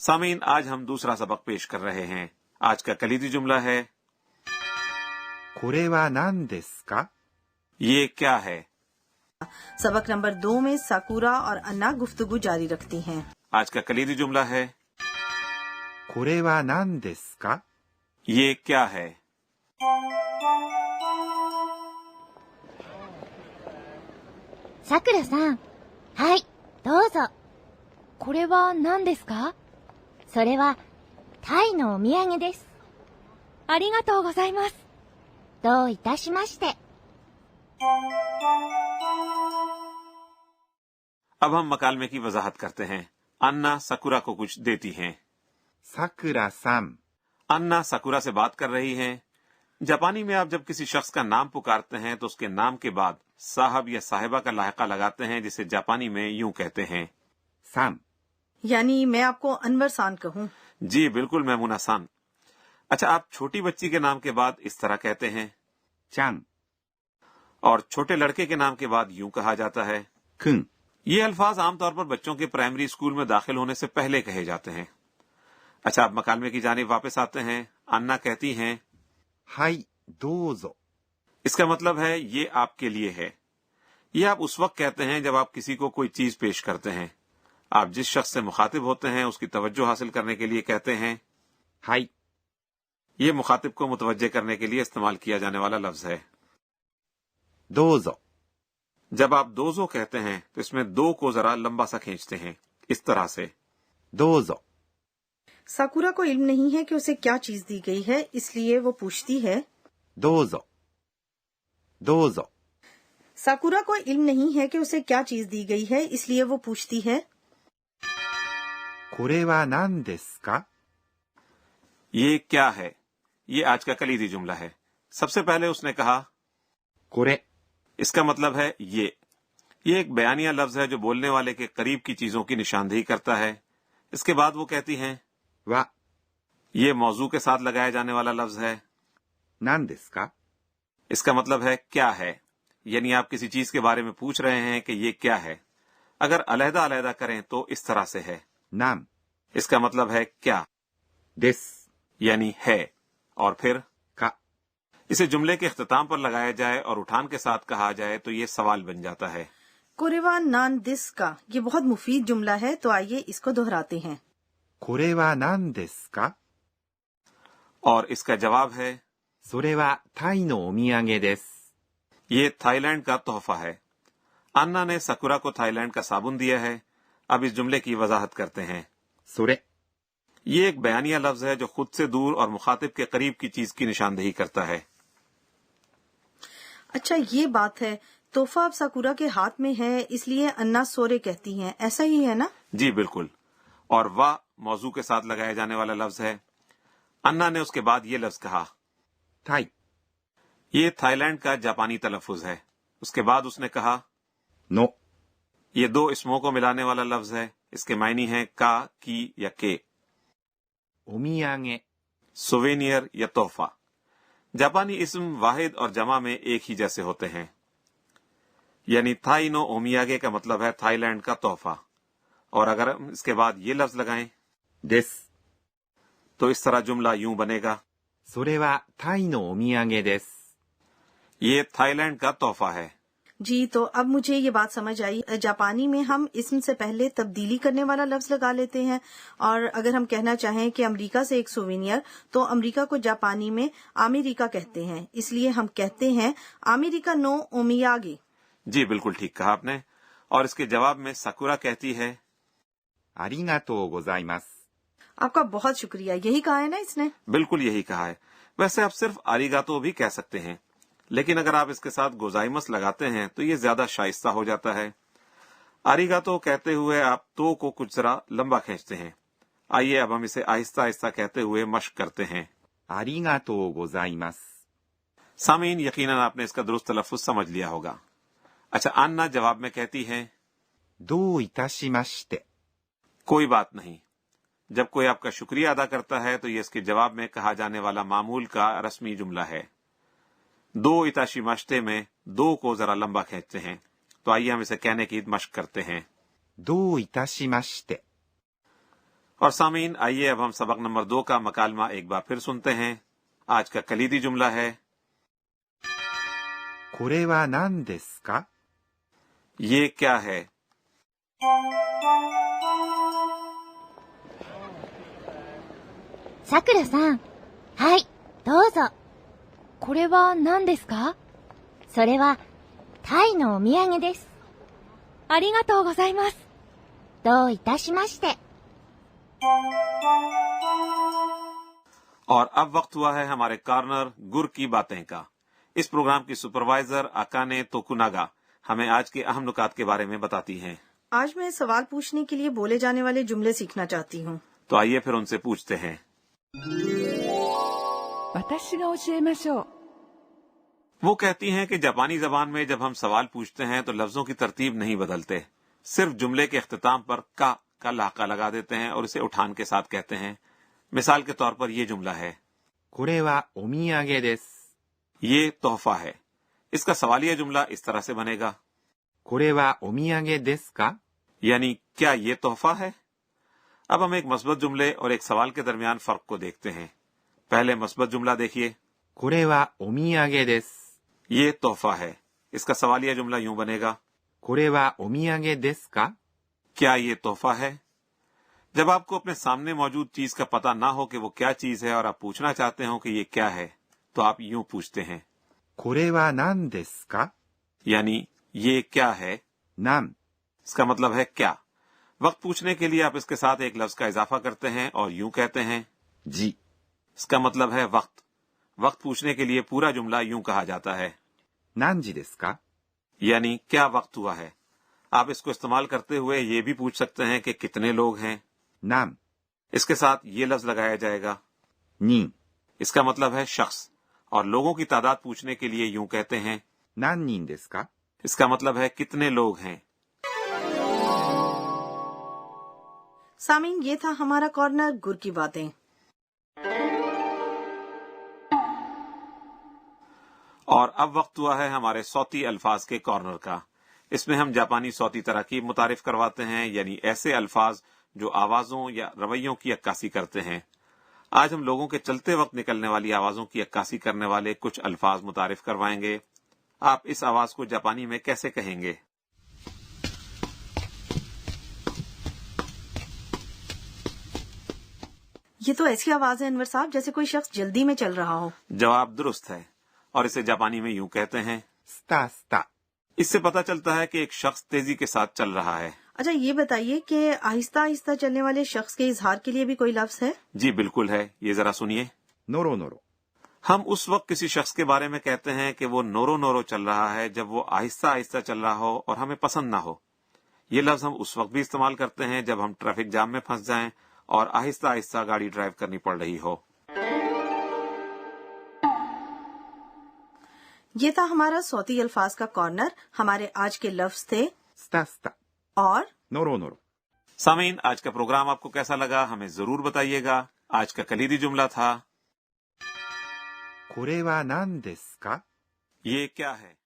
सामीन, आज हम दूसरा सबक पेश कर रहे हैं। आज का कलीदी जुमला है これは何ですか? ये क्या है। सबक नंबर 2 में साकुरा और अन्ना गुफ्तगू जारी रखती हैं। आज का कलीदी जुमला है これは何ですか? ये क्या है। さくらさん、はい、どうぞ。これは何ですか？それはタイのお土産です。ありがとうございます。どういたしまして。अब हम मकालमे की वजाहत करते हैं। अन्ना सकुरा को कुछ देती हैं। さくらさん、 अन्ना सकुरा से बात कर रही हैं। जापानी में आप जब किसी शख्स का नाम पुकारते हैं तो उसके नाम के बाद साहब या साहिबा का लाहिका लगाते हैं, जिसे जापानी में यूं कहते हैं さん、 यानी मैं आपको अनवर सान कहूँ। जी बिल्कुल मैमूना सान। अच्छा, आप छोटी बच्ची के नाम के बाद इस तरह कहते हैं, ちゃん、 और छोटे लड़के के नाम के बाद यूं कहा जाता है। くん、 ये अल्फाज आमतौर पर बच्चों के प्राइमरी स्कूल में दाखिल होने से पहले कहे जाते हैं। अच्छा, अब मकालमे की जानिब वापस आते हैं। अन्ना कहती हैं, はい、どうぞ。 इसका मतलब है ये आपके लिए है। ये आप उस वक्त कहते हैं जब आप किसी को कोई चीज पेश करते हैं। आप जिस शख्स से मुखातिब होते हैं उसकी तवज्जो हासिल करने के लिए कहते हैं। はい、 ये मुखातिब को मुतवज्जे करने के लिए इस्तेमाल किया जाने वाला लफ्ज है। どうぞ。 जब आप दोजो कहते हैं तो इसमें दो को जरा लंबा सा खींचते हैं, इस तरह से। どうぞ。 साकुरा को इल्म नहीं है कि उसे क्या चीज दी गई है, इसलिए वो पूछती है। どうぞ。どうぞ。 साकुरा को इल्म नहीं है कि उसे क्या चीज दी गई है, इसलिए वो पूछती है। これは何ですか? ये क्या है। ये आज का कलीदी जुमला है। सबसे पहले उसने कहा これ、 इसका मतलब है ये एक बयानिया लफ्ज है जो बोलने वाले के करीब की चीजों की निशानदेही करता है। इसके बाद वो कहती हैं は ये मौजू के साथ लगाया जाने वाला लफ्ज है। 何ですか? इसका मतलब है क्या है, यानी आप किसी चीज के बारे में पूछ रहे हैं कि ये क्या है। अगर अलहदा अलहदा करें तो इस तरह से है। 何 इसका मतलब है क्या, です यानी है। और फिर か? इसे जुमले के इख्तिताम पर लगाया जाए और उठान के साथ कहा जाए तो ये सवाल बन जाता है। कोरेवा नान दिस का ये बहुत मुफीद जुमला है, तो आइए इसको दोहराते हैं। これは何ですか? और इसका जवाब है それはタイのお土産です。 ये थाईलैंड का तोहफा है। अन्ना ने सकुरा को थाईलैंड का साबुन दिया है। अब इस जुमले की वजाहत करते हैं। それ、 ये एक बयानिया लफ्ज है जो खुद से दूर और मुखातिब के करीब की चीज की निशानदेही करता है। अच्छा, ये बात है, तोहफा अब साकुरा के हाथ में है, इसलिए अन्ना सोरे कहती हैं, ऐसा ही है ना? जी बिल्कुल। और वाह मौजू के साथ लगाया जाने वाला लफ्ज है। अन्ना ने उसके बाद ये लफ्ज कहा। タイ ये थाईलैंड का जापानी तलफ्फुज है। उसके बाद उसने कहा の ये दो इसमों को मिलाने वाला लफ्ज है। इसके मायनी है का, की या के। お土産 सुवेनियर या तोहफा। जापानी इस्म वाहिद और जमा में एक ही जैसे होते हैं, यानी थाई नो ओमियागे का मतलब है थाईलैंड का तोहफा। और अगर हम इसके बाद ये लफ्ज लगाएं です。 तो इस तरह जुमला यूं बनेगा それはタイのお土産です。 ये थाईलैंड का तोहफा है। जी, तो अब मुझे ये बात समझ आई। जापानी में हम इसम से पहले तब्दीली करने वाला लफ्ज लगा लेते हैं, और अगर हम कहना चाहें कि अमेरिका से एक सोवेनियर, तो अमेरिका को जापानी में अमेरिका कहते हैं, इसलिए हम कहते हैं अमेरिका नो ओमियागे। जी बिल्कुल ठीक कहा आपने। और इसके जवाब में सकुरा कहती है ありがとうございます。 आपका बहुत शुक्रिया। यही कहा है ना इसने? बिल्कुल यही कहा है। वैसे आप सिर्फ आरिगातो भी कह सकते हैं, लेकिन अगर आप इसके साथ गोजाइमस लगाते हैं तो ये ज्यादा शाइस्ता हो जाता है। आरिगातो कहते हुए आप तो को कुछ जरा लंबा खींचते हैं। आइए अब हम इसे आहिस्ता आहिस्ता कहते हुए मश्क करते हैं। ありがとうございます。 सामीन, यकीनन आपने इसका दुरुस्त तलफ्फुज समझ लिया होगा। अच्छा, अन्ना जवाब में कहती है どういたしまして。 कोई बात नहीं। जब कोई आपका शुक्रिया अदा करता है तो ये इसके जवाब में कहा जाने वाला मामूल का रस्मी जुमला है। दो इताशी मश्ते में दो को जरा लंबा खींचते हैं। तो आइए हम इसे कहने की मश्क करते हैं। どういたしまして。और सामीन, आइए अब हम सबक नंबर 2 का मकालमा एक बार फिर सुनते हैं। आज का कलीदी जुमला है, これは何ですか？ ये क्या है। さくらさん。はい、どうぞ。これは何ですか？それは、タイのお土産です。ありがとうございます。どういたしまして。 और अब वक्त हुआ है हमारे कॉर्नर गुर की बातें का। इस प्रोग्राम की सुपरवाइजर अकाने तोकुनागा हमें आज के अहम नुकात के बारे में बताती हैं। आज मैं सवाल पूछने के लिए बोले जाने वाले जुमले सीखना चाहती हूँ। तो आइए फिर उनसे पूछते हैं। 私が教えましょう。 वो कहती हैं कि जापानी जबान में जब हम सवाल पूछते हैं तो लफ्जों की तरतीब नहीं बदलते, सिर्फ जुमले के इख्तिताम पर का लाका लगा देते हैं और इसे उठान के साथ कहते हैं। मिसाल के तौर पर ये जुमला है, これはお土産です。 ये तोहफा है। इसका सवालिया जुमला इस तरह से बनेगा, これはお土産ですか？ यानी क्या ये तोहफा है। अब हम एक मस्बत जुमले और एक सवाल के दरमियान फर्क को देखते हैं। पहले मस्बत जुमला देखिए, これはお土産です。 ये तोहफा है। इसका सवालिया जुमला यूं बनेगा, これはお土産ですか？ क्या ये तोहफा है। जब आपको अपने सामने मौजूद चीज का पता ना हो कि वो क्या चीज है और आप पूछना चाहते हो कि ये क्या है, तो आप यूं पूछते हैं, これは何ですか？ यानी ये क्या है। 何 इसका मतलब है क्या। वक्त पूछने के लिए आप इसके साथ एक लफ्ज का इजाफा करते हैं और यूं कहते हैं, 時 इसका मतलब है वक्त। वक्त पूछने के लिए पूरा जुमला यूं कहा जाता है, 何時ですか？ यानी क्या वक्त हुआ है। आप इसको इस्तेमाल करते हुए ये भी पूछ सकते हैं कि कितने लोग हैं। 何 इसके साथ ये लफ्ज लगाया जाएगा, 人 इसका मतलब है शख्स। और लोगों की तादाद पूछने के लिए यूं कहते हैं, 何人ですか？ इसका मतलब है कितने लोग हैं। सामीन, ये था हमारा कॉर्नर गुर की बातें। और अब वक्त हुआ है हमारे सौती अल्फाज के कॉर्नर का। इसमें हम जापानी सौती तरकीब मुतारिफ करवाते हैं, यानी ऐसे अल्फाज जो आवाजों या रवैयों की अक्कासी करते हैं। आज हम लोगों के चलते वक्त निकलने वाली आवाजों की अक्कासी करने वाले कुछ अल्फाज मुतारिफ करवाएंगे। आप इस आवाज को जापानी में कैसे कहेंगे? ये तो ऐसी आवाज है अनवर साहब जैसे कोई शख्स जल्दी में चल रहा हो। जवाब दुरुस्त है, और इसे जापानी में यूं कहते हैं, スタスタ इससे पता चलता है कि एक शख्स तेजी के साथ चल रहा है। अच्छा, ये बताइए कि आहिस्ता आहिस्ता चलने वाले शख्स के इजहार के लिए भी कोई लफ्ज है? जी बिल्कुल है, ये जरा सुनिए। ノロノロ हम उस वक्त किसी शख्स के बारे में कहते हैं कि वो नोरो नोरो चल रहा है जब वो आहिस्ता आहिस्ता चल रहा हो और हमें पसंद ना हो। ये लफ्ज हम उस वक्त भी इस्तेमाल करते हैं जब हम ट्रैफिक जाम में फंस जाएं और आहिस्ता आहिस्ता गाड़ी ड्राइव करनी पड़ रही हो। ये था हमारा सौती अल्फाज का कॉर्नर। हमारे आज के लफ्ज थे スタスタ और ノロノロ सामीन, आज का प्रोग्राम आपको कैसा लगा हमें जरूर बताइएगा। आज का कलीदी जुमला था, これは何ですか？ ये क्या है।